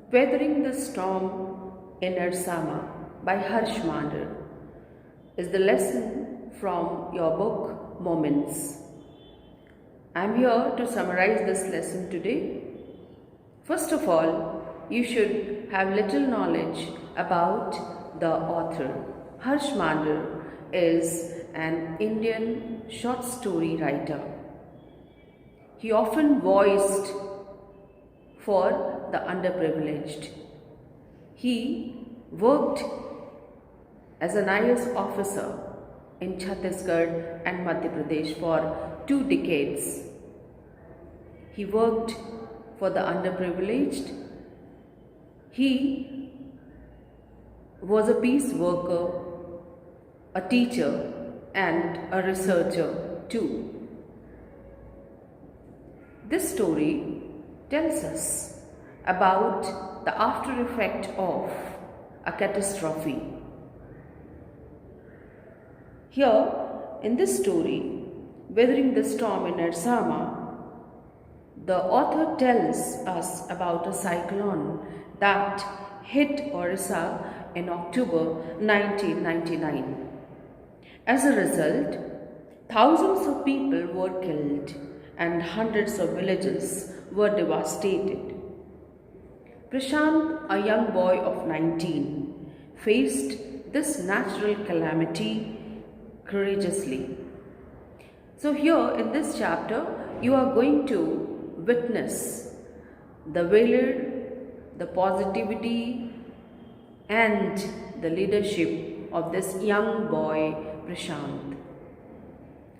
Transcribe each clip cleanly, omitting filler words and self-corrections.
Weathering the Storm in Ersama by Harsh is the lesson from your book Moments. I am here to summarize this lesson today. First of all, you should have little knowledge about the author. Harsh is an Indian short story writer. He often voiced for the underprivileged. He worked as an IAS officer in Chhattisgarh and Madhya Pradesh for 2 decades. He worked for the underprivileged. He was a peace worker, a teacher, and a researcher too. This story tells us about the after effect of a catastrophe. Here, in this story, Weathering the Storm in Ersama, the author tells us about a cyclone that hit Orissa in October 1999. As a result, thousands of people were killed and hundreds of villages were devastated. Prashant, a young boy of 19, faced this natural calamity courageously. So here in this chapter, you are going to witness the valor, the positivity and the leadership of this young boy Prashant.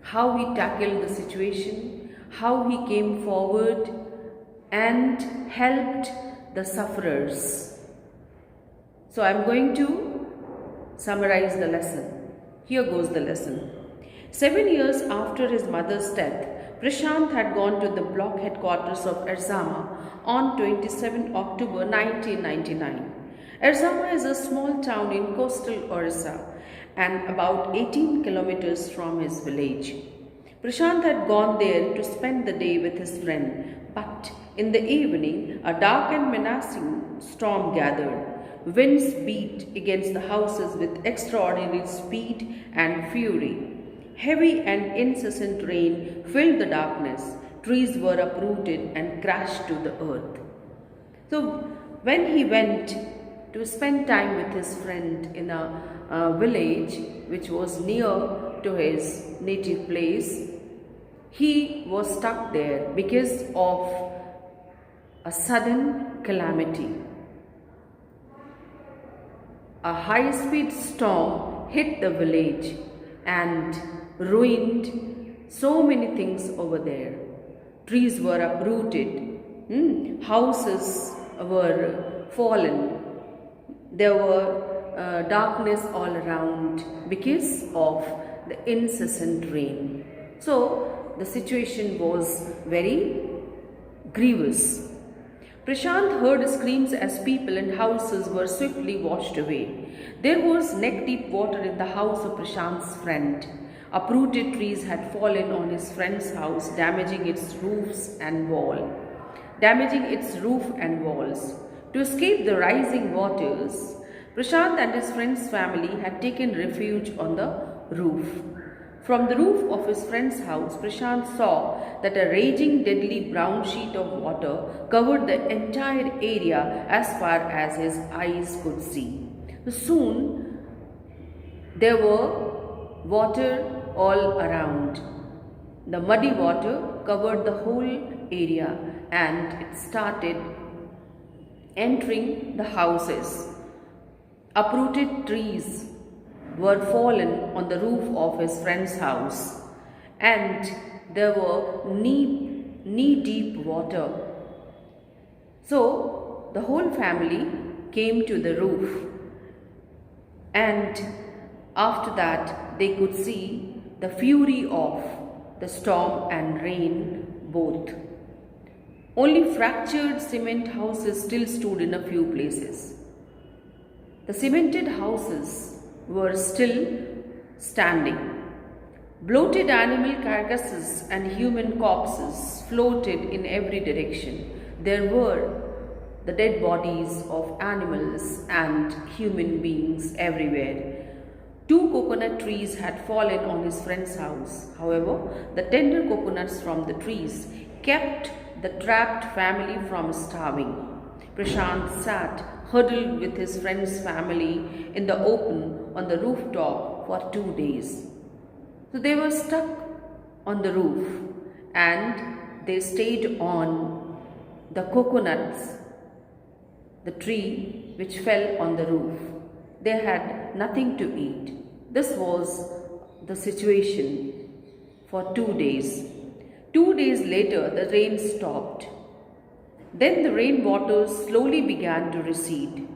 How he tackled the situation, how he came forward and helped the sufferers. So I am going to summarize the lesson. Here goes the lesson. 7 years after his mother's death, Prashant had gone to the block headquarters of Ersama on 27 October 1999. Ersama is a small town in coastal Orissa and about 18 kilometers from his village. Prashant had gone there to spend the day with his friend, but in the evening, a dark and menacing storm gathered. Winds beat against the houses with extraordinary speed and fury. Heavy and incessant rain filled the darkness. Trees were uprooted and crashed to the earth. So, when he went to spend time with his friend in a village which was near to his native place, he was stuck there because of a sudden calamity. A high-speed storm hit the village and ruined so many things over there. Trees were uprooted, houses were fallen, there were darkness all around because of the incessant rain. So the situation was very grievous. Prashant heard screams as people and houses were swiftly washed away. There was neck-deep water in the house of Prashant's friend. Uprooted trees had fallen on his friend's house, damaging its roof and walls. To escape the rising waters, Prashant and his friend's family had taken refuge on the roof. From the roof of his friend's house, Prashant saw that a raging, deadly brown sheet of water covered the entire area as far as his eyes could see. Soon, there were water all around. The muddy water covered the whole area and it started entering the houses. Uprooted trees were fallen on the roof of his friend's house and there were knee-deep water. So the whole family came to the roof and after that they could see the fury of the storm and rain both. Only fractured cement houses still stood in a few places. The cemented houses were still standing. Bloated animal carcasses and human corpses floated in every direction. There were the dead bodies of animals and human beings everywhere. Two coconut trees had fallen on his friend's house. However, the tender coconuts from the trees kept the trapped family from starving. Prashant sat huddled with his friend's family in the open on the rooftop for 2 days. So they were stuck on the roof and they stayed on the coconuts, the tree which fell on the roof. They had nothing to eat. This was the situation for 2 days. 2 days later, the rain stopped. Then the rain waters slowly began to recede.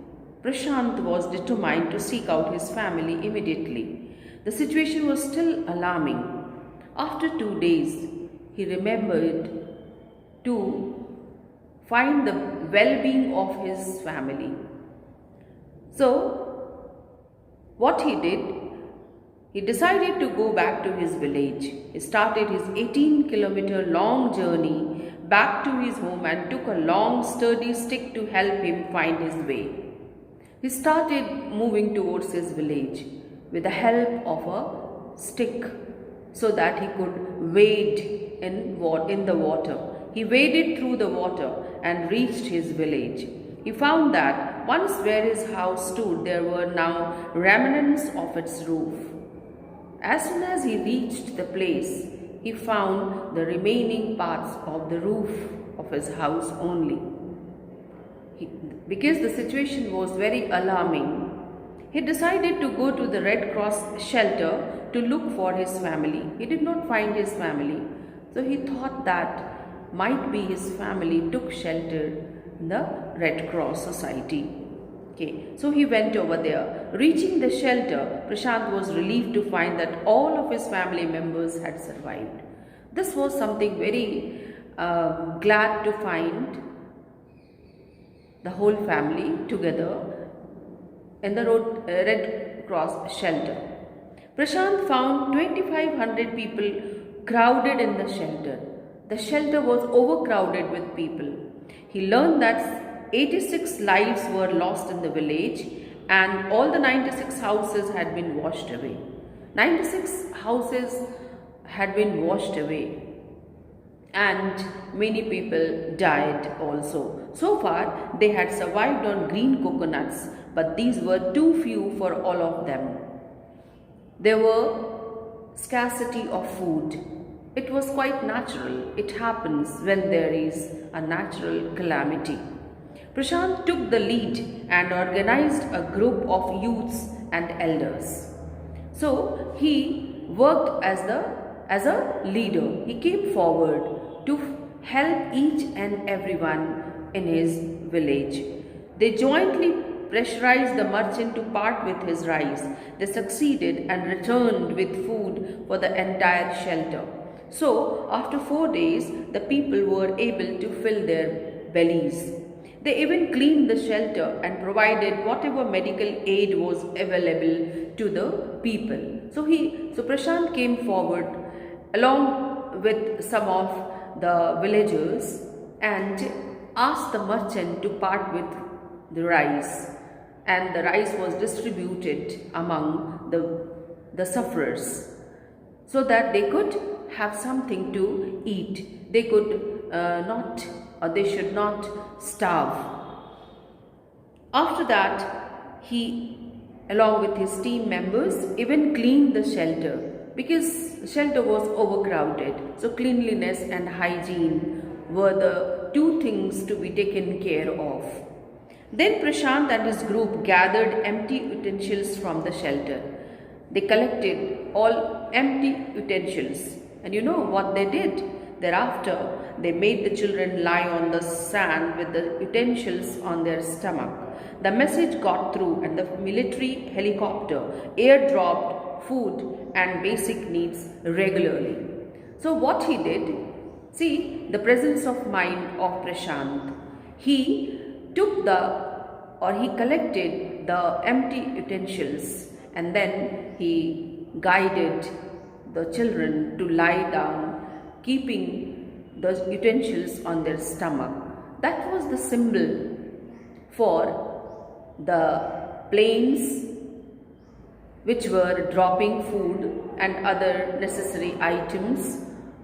Prashant was determined to seek out his family immediately. The situation was still alarming. After 2 days, he remembered to find the well-being of his family. So, what he did, he decided to go back to his village. He started his 18-kilometer long journey back to his home and took a long sturdy stick to help him find his way. He started moving towards his village with the help of a stick so that he could wade in the water. He waded through the water and reached his village. He found that once where his house stood, there were now remnants of its roof. As soon as he reached the place, he found the remaining parts of the roof of his house only. Because the situation was very alarming, he decided to go to the Red Cross shelter to look for his family. He did not find his family, so he thought that might be his family took shelter in the Red Cross Society. Okay, so he went over there. Reaching the shelter, Prashant was relieved to find that all of his family members had survived. This was something very glad to find the whole family together in the Red Cross shelter. Prashant found 2,500 people crowded in the shelter. The shelter was overcrowded with people. He learned that 86 lives were lost in the village and all the 96 houses had been washed away. 96 houses had been washed away and many people died also. So far, they had survived on green coconuts, but these were too few for all of them. There were scarcity of food. It was quite natural. It happens when there is a natural calamity. Prashant took the lead and organized a group of youths and elders. So he worked as a leader. He came forward to help each and everyone in his village. They jointly pressurized the merchant to part with his rice. They succeeded and returned with food for the entire shelter. So after 4 days, the people were able to fill their bellies. They even cleaned the shelter and provided whatever medical aid was available to the people. So Prashant came forward along with some of the villagers and asked the merchant to part with the rice, and the rice was distributed among the sufferers so that they could have something to eat. They could they should not starve. After that, he, along with his team members, even cleaned the shelter because the shelter was overcrowded. So cleanliness and hygiene were the two things to be taken care of. Then Prashant and his group gathered empty utensils from the shelter. They collected all empty utensils. And you know what they did? Thereafter, they made the children lie on the sand with the utensils on their stomach. The message got through and the military helicopter airdropped food and basic needs regularly. So what he did, see the presence of mind of Prashant. He collected the empty utensils and then he guided the children to lie down, keeping the utensils on their stomach. That was the symbol for the planes which were dropping food and other necessary items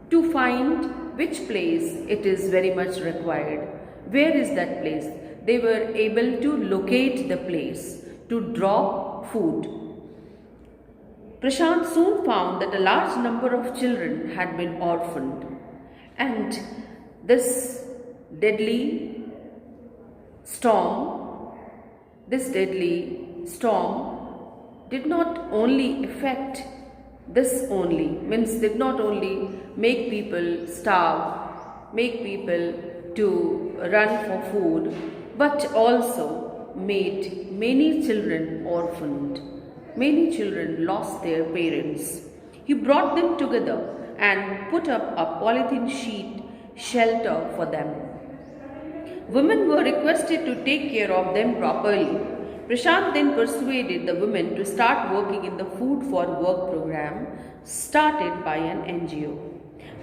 to find which place it is very much required. Where is that place? They were able to locate the place to drop food. Prashant soon found that a large number of children had been orphaned, and this deadly storm, did not only affect did not only make people starve, make people to run for food, but also made many children orphaned. Many children lost their parents. He brought them together and put up a polythene sheet shelter for them. Women were requested to take care of them properly. Prashant then persuaded the women to start working in the Food for Work program started by an NGO.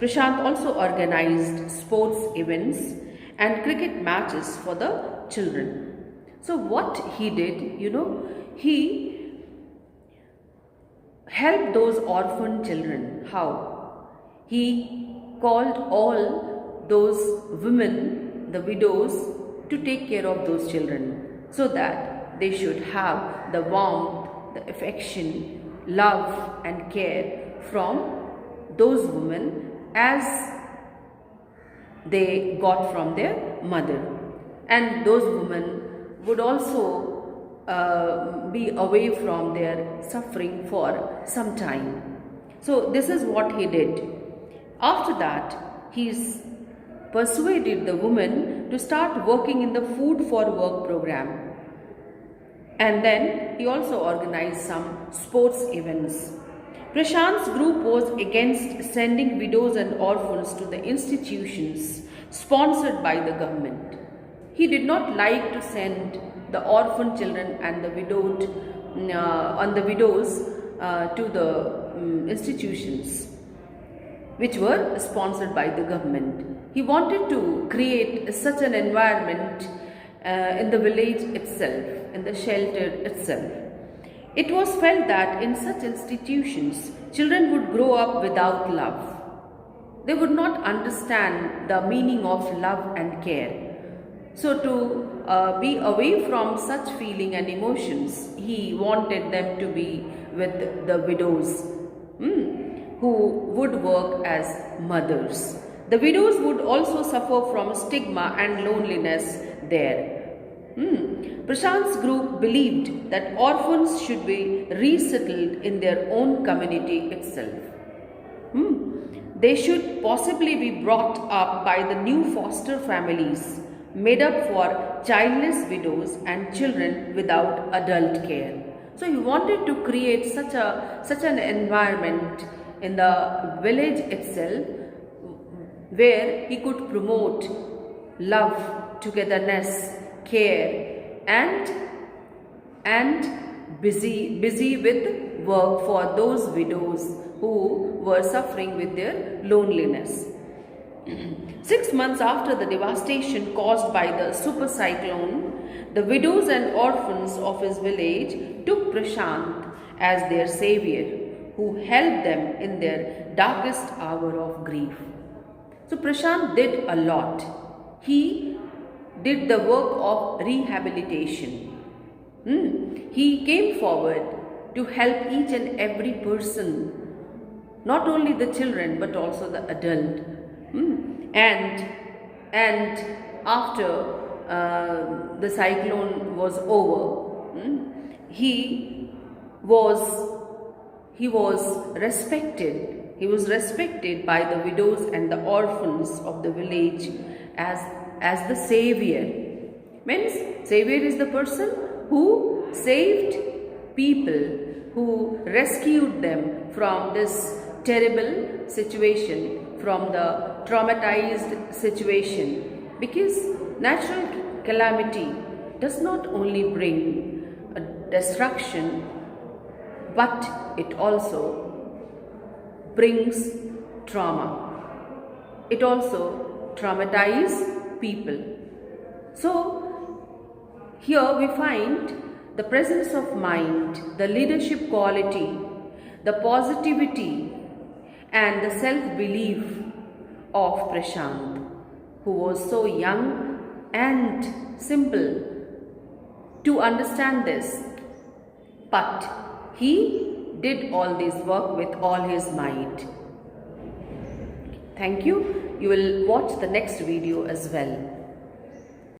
Prashant also organized sports events and cricket matches for the children. So what he did, he help those orphan children. How? He called all those women, the widows, to take care of those children so that they should have the warmth, the affection, love and care from those women as they got from their mother. And those women would also be away from their suffering for some time. So this is what he did. After that, he persuaded the women to start working in the Food for Work program. And then he also organized some sports events. Prashant's group was against sending widows and orphans to the institutions sponsored by the government. He did not like to send the orphan children and the widows to the institutions which were sponsored by the government. He wanted to create such an environment in the village itself, in the shelter itself. It was felt that in such institutions, children would grow up without love. They would not understand the meaning of love and care. So to be away from such feeling and emotions, he wanted them to be with the widows who would work as mothers. The widows would also suffer from stigma and loneliness there. Prashant's group believed that orphans should be resettled in their own community itself. They should possibly be brought up by the new foster families made up for childless widows and children without adult care. So he wanted to create such an environment in the village itself where he could promote love, togetherness, care and busy with work for those widows who were suffering with their loneliness. 6 months after the devastation caused by the super cyclone, the widows and orphans of his village took Prashant as their savior, who helped them in their darkest hour of grief. So Prashant did a lot. He did the work of rehabilitation. He came forward to help each and every person, not only the children but also the adult. And after the cyclone was over, he was respected. He was respected by the widows and the orphans of the village as the savior. Means savior is the person who saved people, who rescued them from this terrible situation, from the traumatized situation. Because natural calamity does not only bring a destruction, but it also brings trauma. It also traumatizes people. So Here we find the presence of mind, the leadership quality, the positivity and the self-belief of Prashant, who was so young and simple to understand this. But he did all this work with all his might. Thank you. You will watch the next video as well.